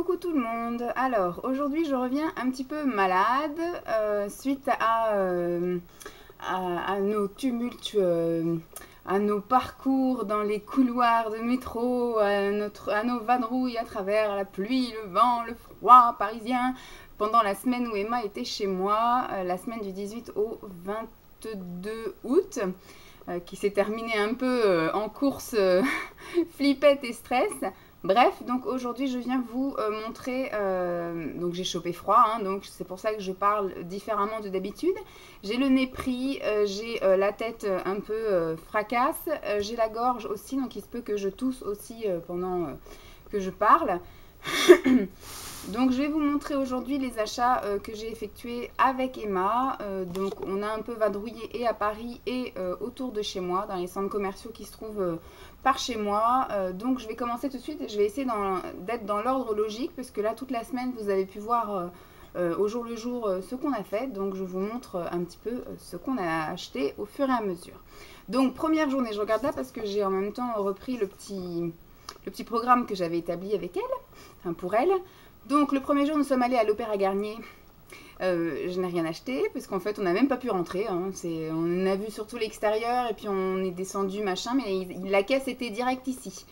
Coucou tout le monde. Alors aujourd'hui je reviens un petit peu malade suite à nos tumultes, à nos parcours dans les couloirs de métro, à nos vadrouilles à travers la pluie, le vent, le froid parisien pendant la semaine où Emma était chez moi, la semaine du 18 au 22 août. Qui s'est terminée un peu en course flippette et stress. Bref, donc aujourd'hui je viens vous montrer, donc j'ai chopé froid, hein, donc c'est pour ça que je parle différemment de d'habitude. J'ai le nez pris, j'ai la tête un peu fracasse, j'ai la gorge aussi, donc il se peut que je tousse aussi pendant que je parle. Donc je vais vous montrer aujourd'hui les achats que j'ai effectués avec Emma. Donc on a un peu vadrouillé et à Paris et autour de chez moi, dans les centres commerciaux qui se trouvent par chez moi. Donc je vais commencer tout de suite et je vais essayer d'être dans l'ordre logique, parce que là toute la semaine vous avez pu voir au jour le jour ce qu'on a fait. Donc je vous montre un petit peu ce qu'on a acheté au fur et à mesure. Donc première journée, je regarde là parce que j'ai en même temps repris le petit programme que j'avais établi avec elle, enfin pour elle. Donc le premier jour nous sommes allés à l'Opéra Garnier. Je n'ai rien acheté parce qu'en fait on n'a même pas pu rentrer, hein. On a vu surtout l'extérieur et puis on est descendu machin, mais la caisse était direct ici.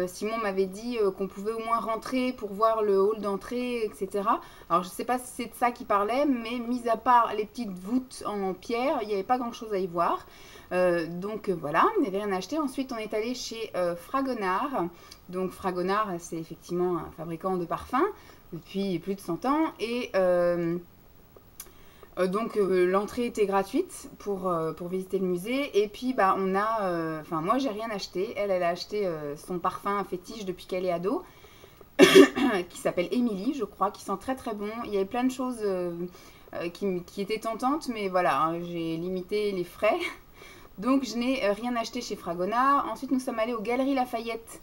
Simon m'avait dit qu'on pouvait au moins rentrer pour voir le hall d'entrée, etc. Alors je ne sais pas si c'est de ça qu'il parlait, mais mis à part les petites voûtes en pierre, il n'y avait pas grand chose à y voir. Donc voilà, on n'avait rien acheté. Ensuite on est allé chez Fragonard. Donc Fragonard, c'est effectivement un fabricant de parfums depuis plus de 100 ans. Et donc l'entrée était gratuite pour visiter le musée. Et puis bah on a, enfin moi j'ai rien acheté. Elle a acheté son parfum fétiche depuis qu'elle est ado, qui s'appelle Émilie, je crois, qui sent très très bon. Il y avait plein de choses qui étaient tentantes, mais voilà, hein, j'ai limité les frais. Donc je n'ai rien acheté chez Fragonard. Ensuite nous sommes allés aux Galeries Lafayette.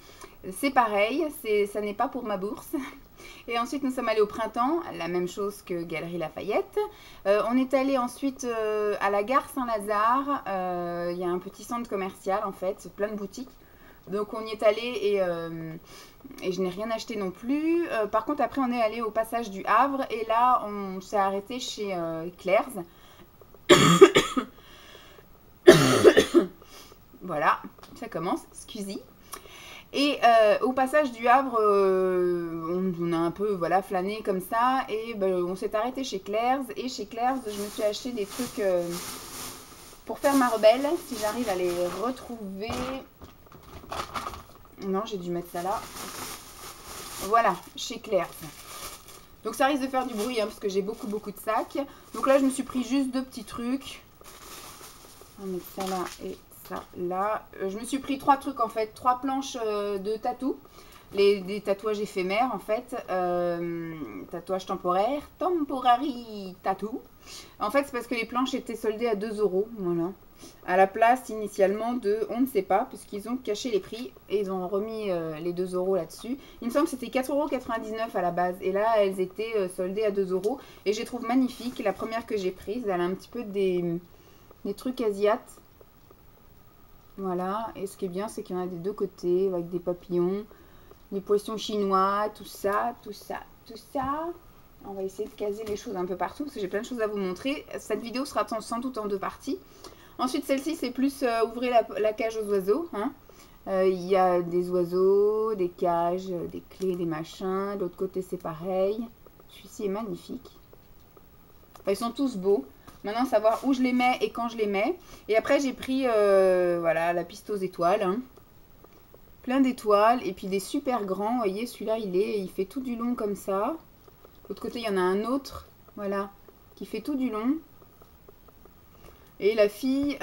C'est pareil, ça n'est pas pour ma bourse. Et ensuite nous sommes allés au Printemps, la même chose que Galeries Lafayette. On est allé ensuite à la gare Saint-Lazare. Il y a un petit centre commercial en fait, plein de boutiques. Donc on y est allé et je n'ai rien acheté non plus. Par contre après on est allé au passage du Havre et là on s'est arrêté chez Claire's. Voilà, ça commence, excusez. Et au passage du Havre, on a un peu voilà, flâné comme ça. Et on s'est arrêté chez Claire's. Et chez Claire's, je me suis acheté des trucs pour faire ma rebelle. Si j'arrive à les retrouver. Non, j'ai dû mettre ça là. Voilà, chez Claire's. Donc ça risque de faire du bruit, hein, parce que j'ai beaucoup de sacs. Donc là, je me suis pris juste deux petits trucs. On va mettre ça là et ça là. Je me suis pris trois trucs en fait, trois planches de tatou. Des tatouages éphémères en fait, tatouage temporaire, temporary tattoo. En fait c'est parce que les planches étaient soldées à 2 €, voilà. À la place initialement de, on ne sait pas, puisqu'ils ont caché les prix et ils ont remis les 2 € là-dessus. Il me semble que c'était 4,99 € à la base et là elles étaient soldées à 2 € et je les trouve magnifiques. La première que j'ai prise, elle a un petit peu des trucs asiates. Voilà, et ce qui est bien c'est qu'il y en a des deux côtés avec des papillons. Les poissons chinois, tout ça. On va essayer de caser les choses un peu partout parce que j'ai plein de choses à vous montrer. Cette vidéo sera sans doute en 2 parties. Ensuite, celle-ci, c'est plus ouvrir la cage aux oiseaux. Hein. Il y a des oiseaux, des cages, des clés, des machins. De l'autre côté, c'est pareil. Celui-ci est magnifique. Enfin, ils sont tous beaux. Maintenant, savoir où je les mets et quand je les mets. Et après, j'ai pris voilà, la piste aux étoiles. Hein. Plein d'étoiles et puis des super grands. Vous voyez, celui-là, il fait tout du long comme ça. De l'autre côté, il y en a un autre, voilà, qui fait tout du long. Et la fille,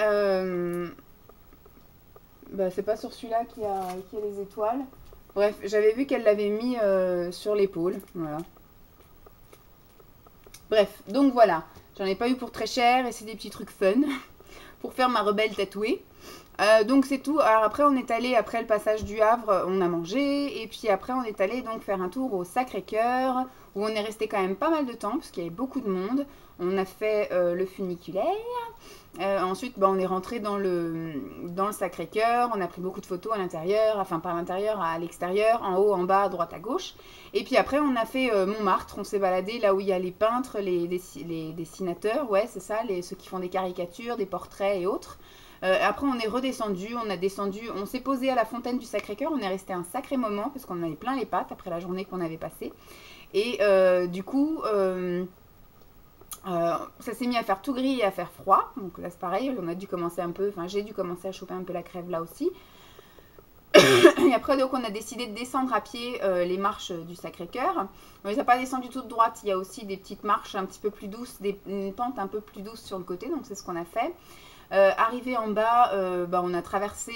c'est pas sur celui-là qu'il y a les étoiles. Bref, j'avais vu qu'elle l'avait mis sur l'épaule, voilà. Bref, donc voilà. J'en ai pas eu pour très cher et c'est des petits trucs fun pour faire ma rebelle tatouée. Donc c'est tout. Alors après on est allé, après le passage du Havre, on a mangé. Et puis après on est allé donc faire un tour au Sacré-Cœur, où on est resté quand même pas mal de temps, parce qu'il y avait beaucoup de monde. On a fait le funiculaire. Ensuite on est rentré dans le Sacré-Cœur. On a pris beaucoup de photos à l'intérieur, enfin pas à l'intérieur, à l'extérieur, en haut, en bas, à droite, à gauche. Et puis après on a fait Montmartre. On s'est baladé là où il y a les peintres, les dessinateurs, ouais c'est ça, ceux qui font des caricatures, des portraits et autres. Après on est redescendu, on s'est posé à la fontaine du Sacré-Cœur, on est resté un sacré moment parce qu'on avait plein les pattes après la journée qu'on avait passée. Et du coup, ça s'est mis à faire tout gris et à faire froid. Donc là c'est pareil, on a dû commencer un peu, enfin j'ai dû commencer à choper un peu la crève là aussi. Et après donc on a décidé de descendre à pied les marches du Sacré-Cœur. On les a pas descendues toutes droites, il y a aussi des petites marches un petit peu plus douces, une pente un peu plus douce sur le côté, donc c'est ce qu'on a fait. Arrivé en bas, on a traversé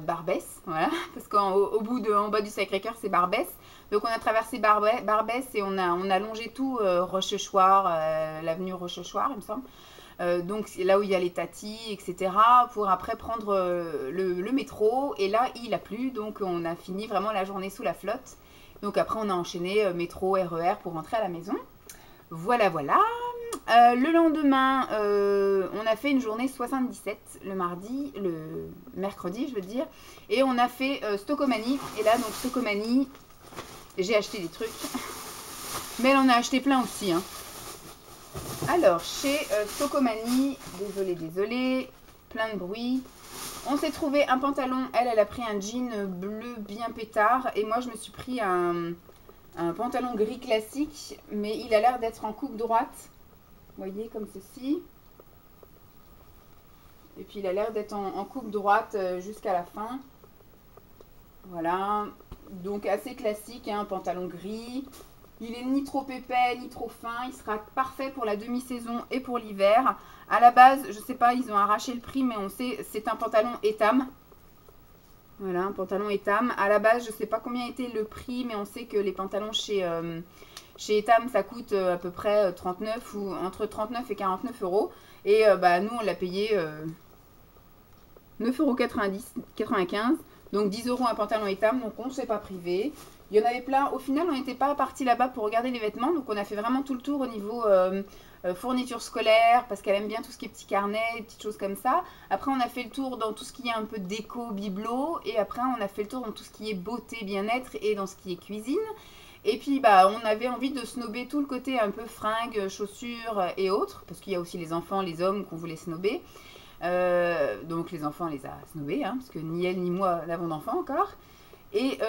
Barbès, voilà, parce en bas du Sacré-Cœur c'est Barbès. Donc on a traversé Barbès et on a longé tout Rochechouart, l'avenue Rochechouart il me semble. Donc c'est là où il y a les tatis, etc. pour après prendre le métro. Et là il a plu, donc on a fini vraiment la journée sous la flotte. Donc après on a enchaîné métro, RER pour rentrer à la maison. Voilà, voilà. Le lendemain, on a fait une journée 77 le mercredi, je veux dire. Et on a fait Stocomanie. Et là, donc Stocomanie, j'ai acheté des trucs. Mais elle en a acheté plein aussi. Hein. Alors, chez Stocomanie, désolé, plein de bruit. On s'est trouvé un pantalon. Elle a pris un jean bleu bien pétard. Et moi, je me suis pris un pantalon gris classique. Mais il a l'air d'être en coupe droite. Vous voyez, comme ceci. Et puis il a l'air d'être en coupe droite jusqu'à la fin. Voilà. Donc assez classique, hein, un pantalon gris. Il est ni trop épais, ni trop fin. Il sera parfait pour la demi-saison et pour l'hiver. À la base, je sais pas, ils ont arraché le prix, mais on sait, c'est un pantalon Etam. Voilà, un pantalon Etam. À la base, je sais pas combien était le prix, mais on sait que les pantalons chez Etam, ça coûte à peu près 39 ou entre 39 et 49 euros. Et nous, on l'a payé 9,95 €. Donc 10 euros un pantalon Etam, donc on ne s'est pas privé. Il y en avait plein. Au final, on n'était pas parti là-bas pour regarder les vêtements. Donc on a fait vraiment tout le tour au niveau fourniture scolaire, parce qu'elle aime bien tout ce qui est petits carnets, des petites choses comme ça. Après, on a fait le tour dans tout ce qui est un peu déco, bibelot. Et après, on a fait le tour dans tout ce qui est beauté, bien-être et dans ce qui est cuisine. Et puis on avait envie de snober tout le côté un peu fringues, chaussures et autres, parce qu'il y a aussi les enfants, les hommes qu'on voulait snober. Donc les enfants, on les a snobés, hein, parce que ni elle ni moi n'avons d'enfants encore. Et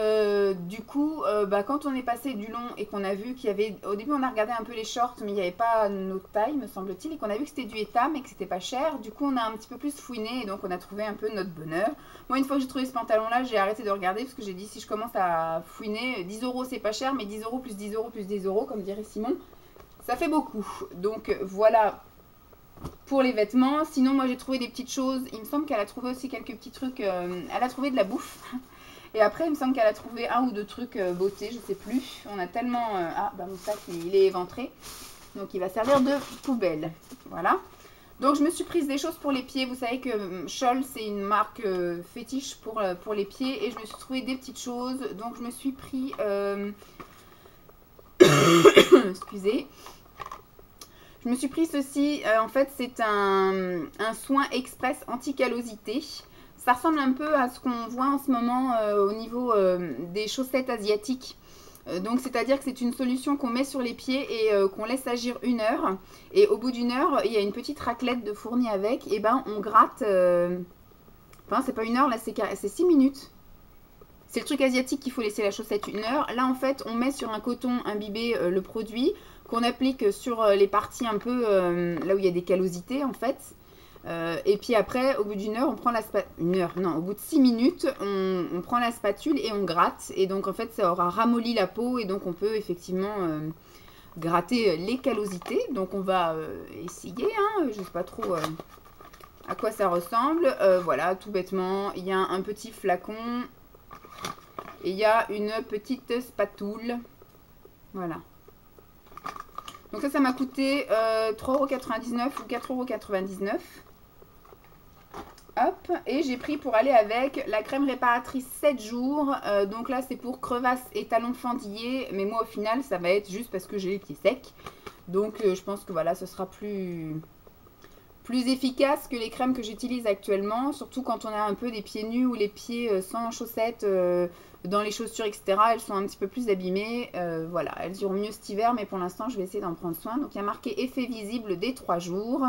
du coup, quand on est passé du long et qu'on a vu qu'il y avait... Au début, on a regardé un peu les shorts, mais il n'y avait pas notre taille, me semble-t-il, et qu'on a vu que c'était du Etam et que c'était pas cher. Du coup, on a un petit peu plus fouiné et donc on a trouvé un peu notre bonheur. Moi, une fois que j'ai trouvé ce pantalon-là, j'ai arrêté de regarder parce que j'ai dit, si je commence à fouiner, 10 euros, c'est pas cher, mais 10 euros plus 10 euros plus 10 euros, comme dirait Simon, ça fait beaucoup. Donc voilà pour les vêtements. Sinon, moi, j'ai trouvé des petites choses. Il me semble qu'elle a trouvé aussi quelques petits trucs. Elle a trouvé de la bouffe. Et après, il me semble qu'elle a trouvé un ou deux trucs beauté, je sais plus. On a tellement... mon sac, il est éventré. Donc, il va servir de poubelle. Voilà. Donc, je me suis prise des choses pour les pieds. Vous savez que Scholl, c'est une marque fétiche pour les pieds. Et je me suis trouvé des petites choses. Donc, je me suis pris... Excusez. Je me suis pris ceci. En fait, c'est un soin express anti-callosité. Ça ressemble un peu à ce qu'on voit en ce moment au niveau des chaussettes asiatiques. Donc, c'est-à-dire que c'est une solution qu'on met sur les pieds et qu'on laisse agir 1 heure. Et au bout d'1 heure, il y a une petite raclette de fournie avec. Et on gratte... Enfin, c'est pas 1 heure, là, c'est 6 minutes. C'est le truc asiatique qu'il faut laisser la chaussette 1 heure. Là, en fait, on met sur un coton imbibé le produit qu'on applique sur les parties un peu là où il y a des callosités, en fait. Et puis après, au bout d'1 heure, on prend la spatule. Au bout de 6 minutes, on prend la spatule et on gratte. Et donc, en fait, ça aura ramolli la peau et donc on peut effectivement gratter les callosités. Donc, on va essayer. Hein, je ne sais pas trop à quoi ça ressemble. Voilà, tout bêtement, il y a un petit flacon et il y a une petite spatule. Voilà. Donc ça m'a coûté 3,99 € ou 4,99 €. Hop, et j'ai pris pour aller avec la crème réparatrice 7 jours. Donc là, c'est pour crevasses et talons fendillés. Mais moi, au final, ça va être juste parce que j'ai les pieds secs. Donc, je pense que voilà, ce sera plus efficace que les crèmes que j'utilise actuellement. Surtout quand on a un peu des pieds nus ou les pieds sans chaussettes dans les chaussures, etc. Elles sont un petit peu plus abîmées. Voilà, elles iront mieux cet hiver. Mais pour l'instant, je vais essayer d'en prendre soin. Donc, il y a marqué effet visible dès 3 jours.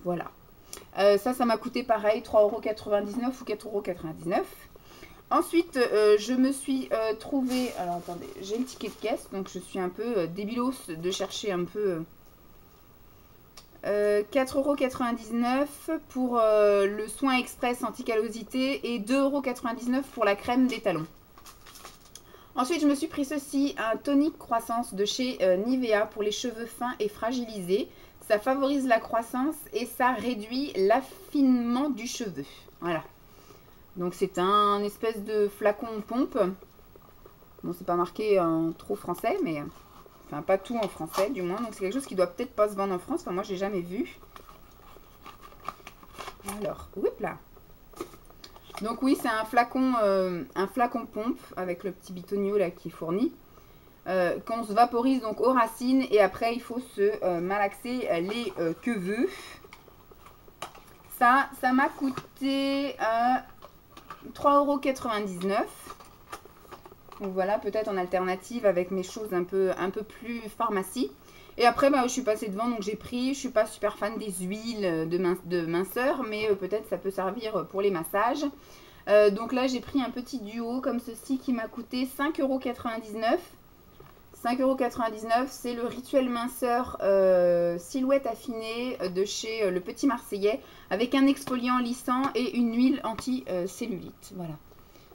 Voilà. Ça m'a coûté pareil, 3,99 € ou 4,99 €. Ensuite, je me suis trouvé... Alors, attendez, j'ai le ticket de caisse. Donc, je suis un peu débilos de chercher un peu... 4,99 € pour le soin express anti-callosité et 2,99 € pour la crème des talons. Ensuite, je me suis pris ceci, un tonique croissance de chez Nivea pour les cheveux fins et fragilisés. Ça favorise la croissance et ça réduit l'affinement du cheveu. Voilà. Donc c'est un espèce de flacon pompe. Bon, c'est pas marqué en trop français, mais... Enfin, pas tout en français, du moins. Donc c'est quelque chose qui doit peut-être pas se vendre en France. Enfin, moi, j'ai jamais vu. Alors, hop là. Donc oui, c'est un flacon pompe avec le petit bitonio là qui est fourni. Qu'on se vaporise donc aux racines et après il faut se malaxer les cheveux. Ça m'a coûté 3,99 €. Donc voilà, peut-être en alternative avec mes choses un peu plus pharmacie. Et après, je suis passée devant, donc j'ai pris. Je suis pas super fan des huiles de minceur, mais peut-être ça peut servir pour les massages. Donc là, j'ai pris un petit duo comme ceci qui m'a coûté 5,99 €. 5,99 €, c'est le Rituel minceur silhouette affinée de chez Le Petit Marseillais avec un exfoliant lissant et une huile anti-cellulite. Voilà.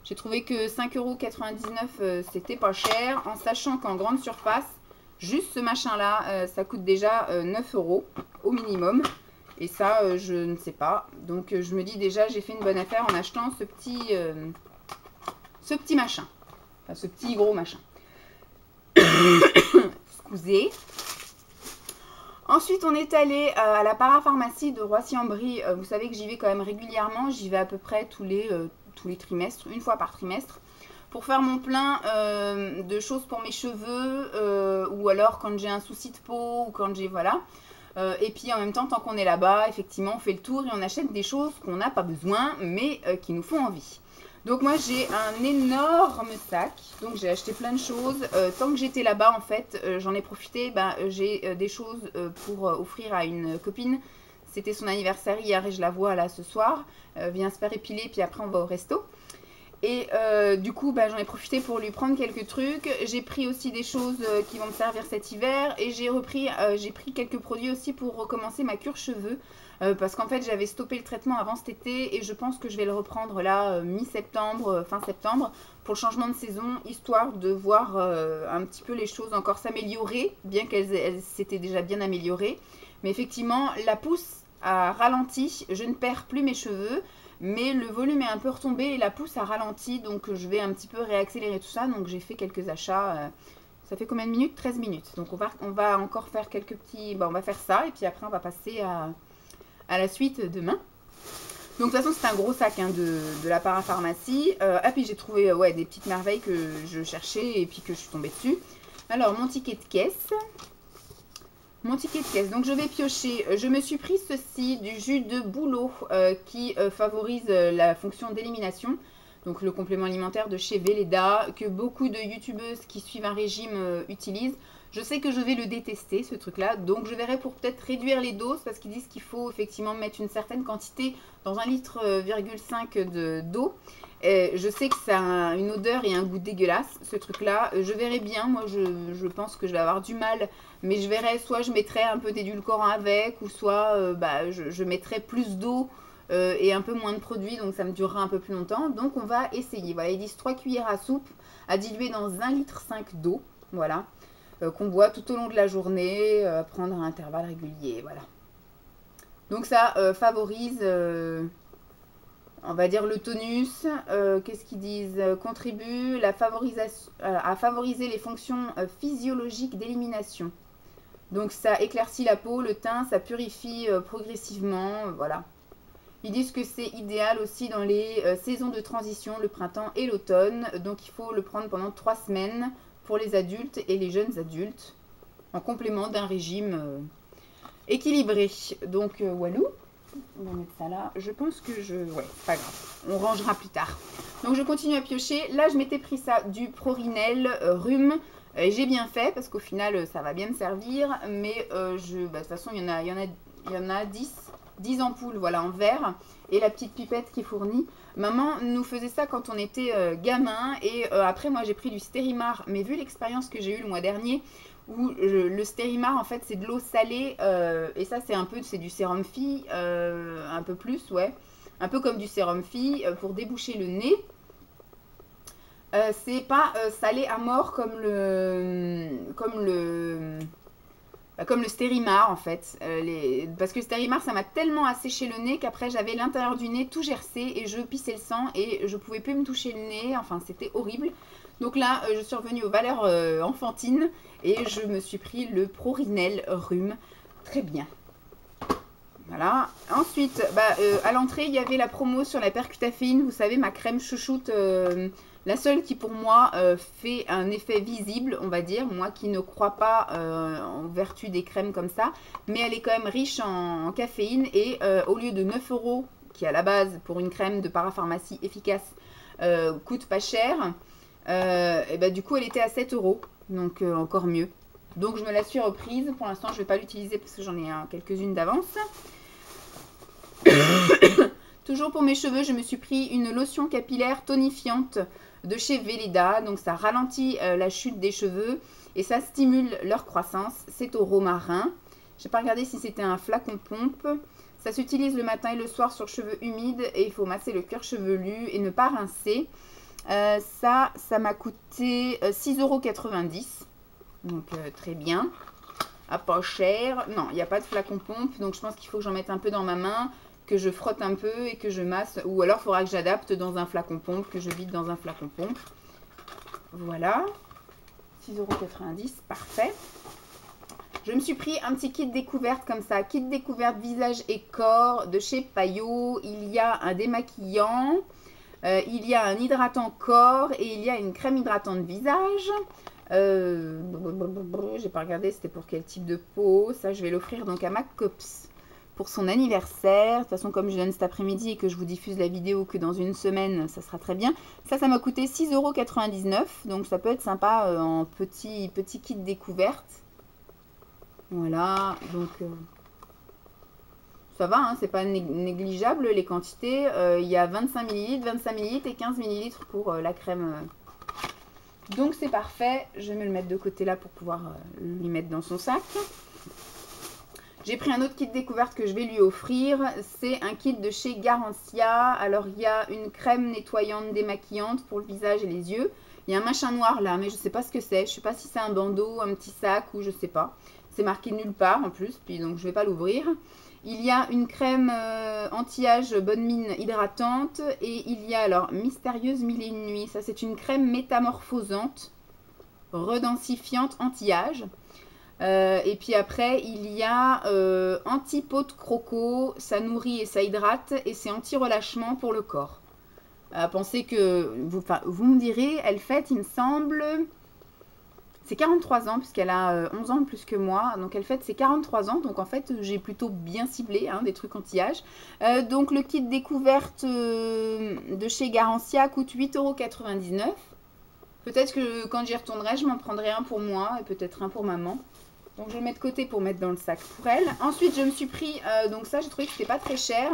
J'ai trouvé que 5,99 € c'était pas cher, en sachant qu'en grande surface, juste ce machin-là, ça coûte déjà 9 € au minimum. Et ça, je ne sais pas. Donc, je me dis déjà, j'ai fait une bonne affaire en achetant ce petit machin. Enfin, ce petit gros machin. Excusez. Ensuite, on est allé à la parapharmacie de Roissy-en-Brie. Vous savez que j'y vais quand même régulièrement. J'y vais à peu près tous les trimestres, une fois par trimestre, pour faire mon plein de choses pour mes cheveux ou alors quand j'ai un souci de peau ou quand j'ai... Voilà. Et puis en même temps, tant qu'on est là-bas, effectivement, on fait le tour et on achète des choses qu'on n'a pas besoin, mais qui nous font envie. Donc moi, j'ai un énorme sac. Donc j'ai acheté plein de choses. Tant que j'étais là-bas, en fait, j'en ai profité. J'ai des choses pour offrir à une copine. C'était son anniversaire hier et je la vois là ce soir. Vient se faire épiler, puis après on va au resto. Et du coup, j'en ai profité pour lui prendre quelques trucs. J'ai pris aussi des choses qui vont me servir cet hiver. Et j'ai pris quelques produits aussi pour recommencer ma cure cheveux. Parce qu'en fait, j'avais stoppé le traitement avant cet été. Et je pense que je vais le reprendre là, mi-septembre, fin septembre, pour le changement de saison. Histoire de voir un petit peu les choses encore s'améliorer. Bien qu'elles s'étaient déjà bien améliorées. Mais effectivement, la pousse a ralenti. Je ne perds plus mes cheveux. Mais le volume est un peu retombé et la pousse a ralenti, donc je vais un petit peu réaccélérer tout ça. Donc j'ai fait quelques achats. Ça fait combien de minutes? 13 minutes. Donc on va encore faire quelques petits... on va faire ça et puis après on va passer à la suite demain. Donc de toute façon c'est un gros sac de la parapharmacie. Et puis j'ai trouvé des petites merveilles que je cherchais et puis que je suis tombée dessus. Alors mon ticket de caisse... donc je vais piocher. Je me suis pris ceci, du jus de bouleau qui favorise la fonction d'élimination. Donc le complément alimentaire de chez Velleda, que beaucoup de youtubeuses qui suivent un régime utilisent. Je sais que je vais le détester ce truc là, donc je verrai pour peut-être réduire les doses parce qu'ils disent qu'il faut effectivement mettre une certaine quantité dans 1,5 litre d'eau. Je sais que ça a une odeur et un goût dégueulasse ce truc là, je verrai bien, moi je pense que je vais avoir du mal, mais je verrai, soit je mettrai un peu d'édulcorant avec, ou soit je mettrai plus d'eau et un peu moins de produits, donc ça me durera un peu plus longtemps. Donc on va essayer. Voilà, ils disent 3 cuillères à soupe à diluer dans 1,5 litre d'eau, voilà, qu'on boit tout au long de la journée, prendre à intervalles réguliers, voilà. Donc ça favorise... on va dire le tonus, qu'est-ce qu'ils disent, contribue à favoriser les fonctions physiologiques d'élimination. Donc ça éclaircit la peau, le teint, ça purifie progressivement, voilà. Ils disent que c'est idéal aussi dans les saisons de transition, le printemps et l'automne. Donc il faut le prendre pendant 3 semaines pour les adultes et les jeunes adultes, en complément d'un régime équilibré. Donc walou, on va mettre ça là. Je pense que ouais, pas grave, on rangera plus tard. Donc je continue à piocher. Là je m'étais pris ça, du Prorinel rhume. J'ai bien fait parce qu'au final ça va bien me servir. Mais de toute façon il y en a 10 ampoules, voilà, en verre, et la petite pipette qui est fournie. Maman nous faisait ça quand on était gamin, et après moi j'ai pris du Stérimar, mais vu l'expérience que j'ai eue le mois dernier, où le Stérimar en fait c'est de l'eau salée, et ça c'est du sérum Phi, un peu plus, ouais, un peu comme du sérum Phi pour déboucher le nez. C'est pas salé à mort comme le Stérimar en fait, parce que le Stérimar ça m'a tellement asséché le nez qu'après j'avais l'intérieur du nez tout gercé et je pissais le sang et je pouvais plus me toucher le nez, enfin c'était horrible. Donc là je suis revenue aux valeurs enfantines et je me suis pris le Prorinel rhume, très bien. Voilà, ensuite à l'entrée il y avait la promo sur la percutaféine, vous savez ma crème chouchoute, la seule qui pour moi fait un effet visible, on va dire, moi qui ne crois pas en vertu des crèmes comme ça, mais elle est quand même riche en caféine et au lieu de 9 € qui à la base pour une crème de parapharmacie efficace coûte pas cher, et du coup elle était à 7 €, donc encore mieux. Donc je me la suis reprise, pour l'instant je ne vais pas l'utiliser parce que j'en ai quelques-unes d'avance. Toujours pour mes cheveux, je me suis pris une lotion capillaire tonifiante de chez Veleda. Donc ça ralentit la chute des cheveux et ça stimule leur croissance. C'est au romarin. Je n'ai pas regardé si c'était un flacon pompe. Ça s'utilise le matin et le soir sur cheveux humides et il faut masser le cuir chevelu et ne pas rincer. Ça m'a coûté 6,90 €. Donc très bien. À pas cher. Non, il n'y a pas de flacon pompe. Donc je pense qu'il faut que j'en mette un peu dans ma main, que je frotte un peu et que je masse. Ou alors il faudra que j'adapte dans un flacon pompe, que je vide dans un flacon pompe. Voilà. 6,90 €, parfait. Je me suis pris un petit kit découverte comme ça. Kit découverte visage et corps de chez Payot. Il y a un démaquillant. Il y a un hydratant corps et il y a une crème hydratante visage. J'ai pas regardé c'était pour quel type de peau. Ça je vais l'offrir donc à ma copse pour son anniversaire. De toute façon comme je donne cet après-midi et que je vous diffuse la vidéo que dans une semaine, ça sera très bien. Ça m'a coûté 6,99 €, donc ça peut être sympa en petit kit découverte. Voilà, donc ça va, hein, c'est pas négligeable les quantités. Il y a 25 ml, 25 ml et 15 ml pour la crème. Donc c'est parfait, je vais me le mettre de côté là pour pouvoir lui mettre dans son sac. J'ai pris un autre kit découverte que je vais lui offrir, c'est un kit de chez Garancia. Alors il y a une crème nettoyante démaquillante pour le visage et les yeux. Il y a un machin noir là, mais je sais pas ce que c'est, je sais pas si c'est un bandeau, un petit sac ou je sais pas. C'est marqué nulle part en plus, puis donc je vais pas l'ouvrir. Il y a une crème anti-âge bonne mine hydratante et il y a alors mystérieuse mille et une nuits. Ça c'est une crème métamorphosante, redensifiante anti-âge. Et puis après il y a anti-peau de croco, ça nourrit et ça hydrate et c'est anti-relâchement pour le corps. Pensez que, vous me direz, elle fête il me semble... C'est 43 ans puisqu'elle a 11 ans de plus que moi, donc elle fête ses 43 ans, donc en fait j'ai plutôt bien ciblé des trucs anti-âge. Donc le kit découverte de chez Garancia coûte 8,99 €. Peut-être que quand j'y retournerai, je m'en prendrai un pour moi et peut-être un pour maman. Donc je vais le mettre de côté pour mettre dans le sac pour elle. Ensuite je me suis pris, donc ça j'ai trouvé que c'était pas très cher.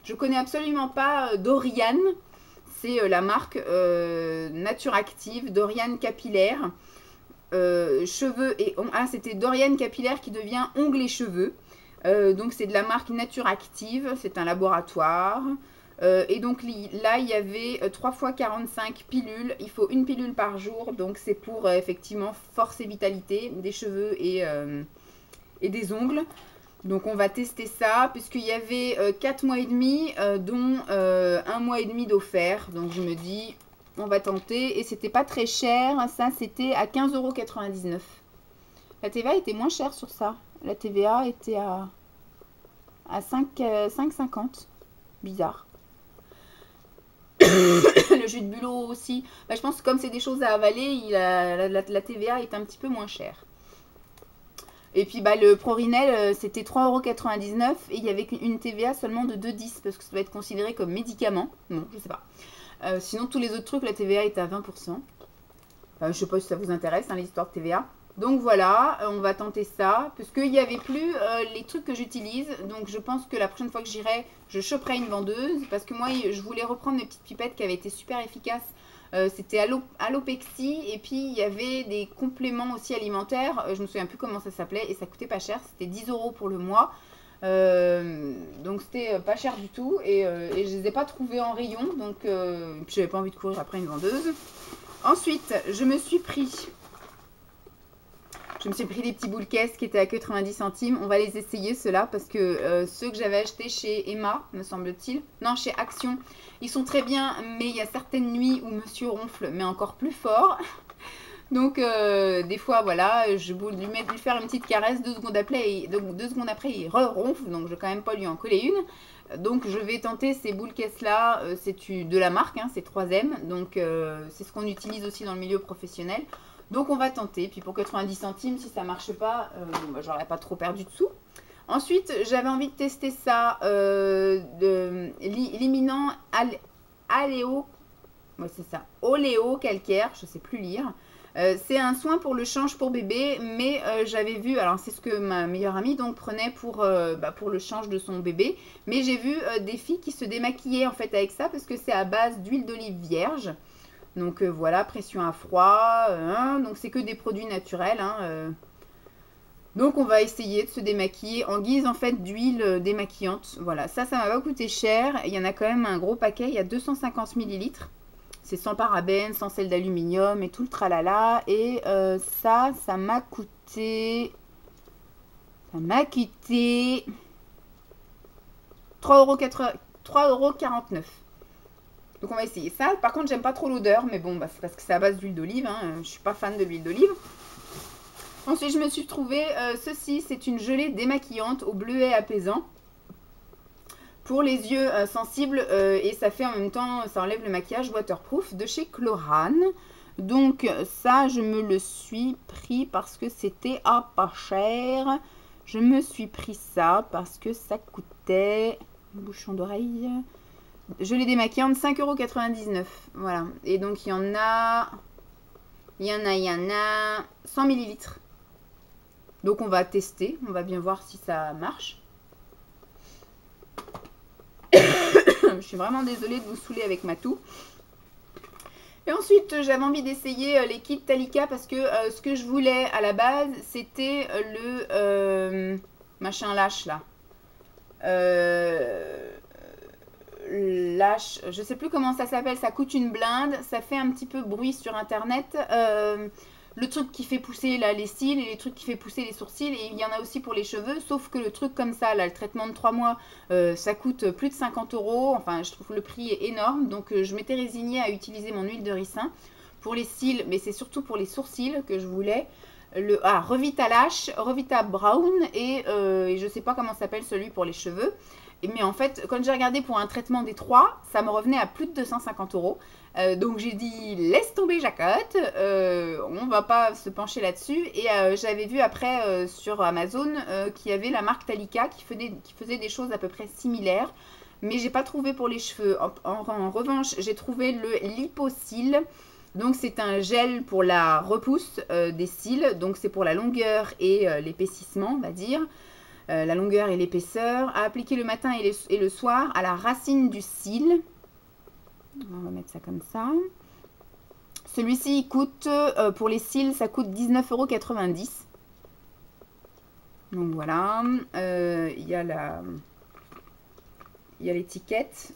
Je connais absolument pas Dorian, c'est la marque Nature Active, Dorian Capillaire. Cheveux et ongles. Ah, c'était Dorian Capillaire qui devient ongles et cheveux. Donc c'est de la marque Nature Active, c'est un laboratoire. Et donc là il y avait 3 x 45 pilules. Il faut une pilule par jour, donc c'est pour effectivement force et vitalité des cheveux et des ongles. Donc on va tester ça puisqu'il y avait 4 mois et demi dont 1 mois et demi d'offert. Donc je me dis on va tenter et c'était pas très cher. Ça c'était à 15,99 €. La TVA était moins chère sur ça. La TVA était à 5,50 €. Bizarre. Le jus de bulot aussi. Bah, je pense que comme c'est des choses à avaler, la TVA est un petit peu moins chère. Et puis bah, le Prorinel, c'était 3,99 € et il y avait une TVA seulement de 2,10 parce que ça doit être considéré comme médicament. Bon, je sais pas. Sinon, tous les autres trucs, la TVA est à 20%. Je sais pas si ça vous intéresse, hein, l'histoire de TVA. Donc voilà, on va tenter ça. Parce qu'il n'y avait plus les trucs que j'utilise. Donc je pense que la prochaine fois que j'irai, je choperai une vendeuse. Parce que moi, je voulais reprendre mes petites pipettes qui avaient été super efficaces. C'était Allopexy. Et puis il y avait des compléments aussi alimentaires. Je me souviens plus comment ça s'appelait. Et ça coûtait pas cher. C'était 10 € pour le mois. Donc c'était pas cher du tout. Et je les ai pas trouvés en rayon. Donc j'avais pas envie de courir après une vendeuse. Ensuite, je me suis pris des petits boules caisses qui étaient à que 90 centimes. On va les essayer ceux-là parce que ceux que j'avais achetés chez Emma, me semble-t-il, non, chez Action, ils sont très bien, mais il y a certaines nuits où monsieur ronfle, mais encore plus fort. Donc des fois, voilà, je vais lui faire une petite caresse, 2 secondes après, il ronfle, donc je vais quand même pas lui en coller une. Donc je vais tenter ces boules caisses là, c'est de la marque, hein, c'est 3M, donc c'est ce qu'on utilise aussi dans le milieu professionnel. Donc on va tenter, puis pour 90 centimes, si ça marche pas, bah, j'aurais pas trop perdu de sous. Ensuite, j'avais envie de tester ça, l'éliminant Aléo, ouais, c'est ça, Oléo calcaire, je sais plus lire. C'est un soin pour le change pour bébé, mais j'avais vu, alors c'est ce que ma meilleure amie donc prenait pour le change de son bébé, mais j'ai vu des filles qui se démaquillaient en fait avec ça parce que c'est à base d'huile d'olive vierge. Donc voilà, pression à froid, donc c'est que des produits naturels. Hein, Donc on va essayer de se démaquiller en guise en fait d'huile démaquillante. Voilà, ça m'a pas coûté cher. Il y en a quand même un gros paquet, il y a 250 ml. C'est sans parabènes, sans sel d'aluminium et tout le tralala. Et ça m'a coûté... 3,49 €. Donc on va essayer ça. Par contre, j'aime pas trop l'odeur, mais bon, bah, c'est parce que c'est à base d'huile d'olive. Hein. Je suis pas fan de l'huile d'olive. Ensuite, je me suis trouvé ceci. C'est une gelée démaquillante au bleuet apaisant. Pour les yeux sensibles et ça fait en même temps, ça enlève le maquillage waterproof de chez Chlorane. Donc ça, je me le suis pris parce que c'était pas cher. Je me suis pris ça parce que ça coûtait, bouchon d'oreille, gelée démaquillante 5,99 €. Voilà. Et donc il y en a 100 ml. Donc on va tester, on va bien voir si ça marche. Je suis vraiment désolée de vous saouler avec ma toux. Et ensuite, j'avais envie d'essayer les kits Talika parce que ce que je voulais à la base, c'était le machin lâche là. Lâche, je sais plus comment ça s'appelle, ça coûte une blinde, ça fait un petit peu bruit sur internet. Le truc qui fait pousser là, les cils et les trucs qui fait pousser les sourcils, et il y en a aussi pour les cheveux, sauf que le truc comme ça, là, le traitement de 3 mois, ça coûte plus de 50 €. Enfin, je trouve que le prix est énorme, donc je m'étais résignée à utiliser mon huile de ricin pour les cils, mais c'est surtout pour les sourcils que je voulais. Revita Lash, Revita Brown et je sais pas comment s'appelle celui pour les cheveux. Mais en fait, quand j'ai regardé pour un traitement des 3, ça me revenait à plus de 250 €. Donc j'ai dit, laisse tomber Jacotte, on va pas se pencher là-dessus. Et j'avais vu après sur Amazon qu'il y avait la marque Talika qui faisait des choses à peu près similaires. Mais j'ai pas trouvé pour les cheveux. En revanche, j'ai trouvé le Lipo-Cils. Donc c'est un gel pour la repousse des cils. Donc c'est pour la longueur et l'épaississement, on va dire. La longueur et l'épaisseur, à appliquer le matin et le soir à la racine du cil. On va mettre ça comme ça. Celui-ci, il coûte, pour les cils, ça coûte 19,90 €. Donc voilà, il y a l'étiquette.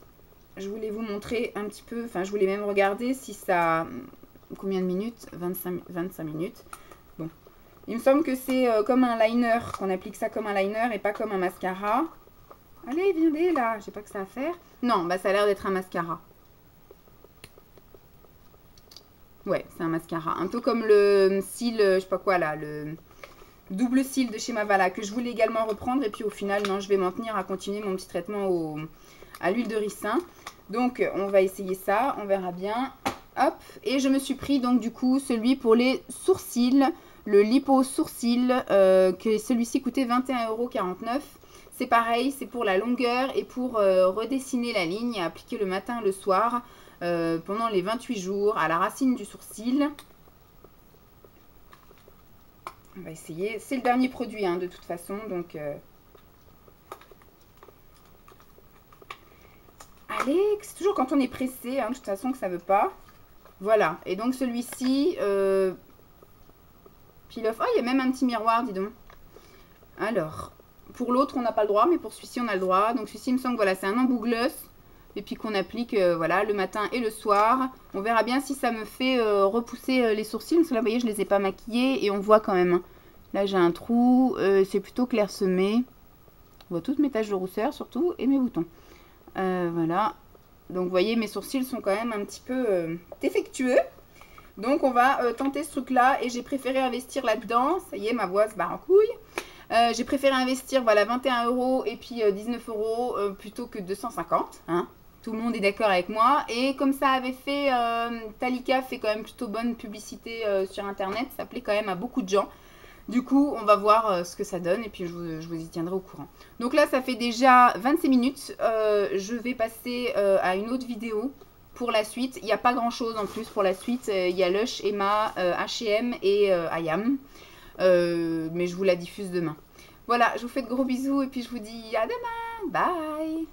Je voulais vous montrer un petit peu, enfin je voulais même regarder si ça... Combien de minutes? 25 minutes. Bon. Il me semble que c'est comme un liner, qu'on applique ça comme un liner et pas comme un mascara. Allez, viens là, j'ai pas que ça à faire. Non, bah ça a l'air d'être un mascara. Ouais, c'est un mascara. Un peu comme le cil, je sais pas quoi là, le double cil de chez Mavala, que je voulais également reprendre. Et puis au final, non, je vais m'en tenir à continuer mon petit traitement à l'huile de ricin. Donc on va essayer ça, on verra bien. Hop, et je me suis pris donc du coup celui pour les sourcils, le lipo sourcils, que celui-ci coûtait 21,49 €. C'est pareil, c'est pour la longueur et pour redessiner la ligne et appliquer le matin et le soir pendant les 28 jours à la racine du sourcil. On va essayer, c'est le dernier produit hein, de toute façon, donc... Allez, c'est toujours quand on est pressé, hein, de toute façon que ça veut pas. Voilà, et donc celui-ci, peel off. Ah, il y a même un petit miroir, dis donc. Alors, pour l'autre, on n'a pas le droit, mais pour celui-ci, on a le droit. Donc celui-ci, il me semble que voilà, c'est un embout gloss. Et puis qu'on applique voilà, le matin et le soir. On verra bien si ça me fait repousser les sourcils. Parce que là, vous voyez, je ne les ai pas maquillés. Et on voit quand même. Hein. Là, j'ai un trou. C'est plutôt clairsemé. On voit toutes mes taches de rousseur, surtout. Et mes boutons. Voilà. Donc, vous voyez, mes sourcils sont quand même un petit peu défectueux. Donc, on va tenter ce truc-là. Et j'ai préféré investir là-dedans. Ça y est, ma voix se barre en couille. J'ai préféré investir voilà, 21 € et puis 19 € plutôt que 250. Hein. Tout le monde est d'accord avec moi. Et comme ça avait fait, Talika fait quand même plutôt bonne publicité sur Internet. Ça plaît quand même à beaucoup de gens. Du coup, on va voir ce que ça donne et puis je vous y tiendrai au courant. Donc là, ça fait déjà 26 minutes. Je vais passer à une autre vidéo pour la suite. Il n'y a pas grand-chose en plus pour la suite. Il y a Lush, Emma, H&M et IAM. Mais je vous la diffuse demain. Voilà, je vous fais de gros bisous et puis je vous dis à demain. Bye!